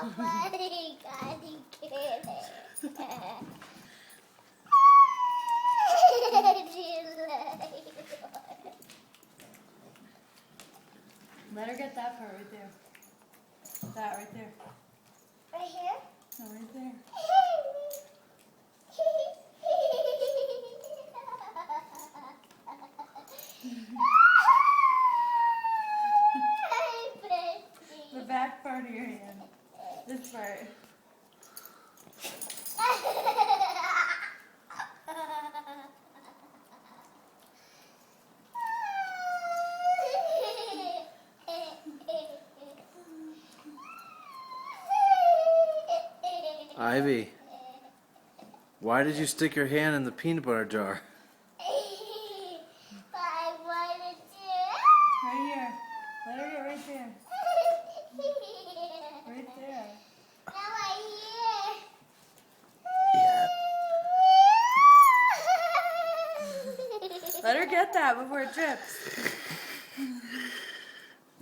Let her get that part right there. That right there. Right here? No, right there. The back part of your hand. This part. Ivy, why did you stick your hand in the peanut butter jar? I wanted to. Right here. Let her get right there. Right there. Now right here. Yeah. Let her get that before it drips.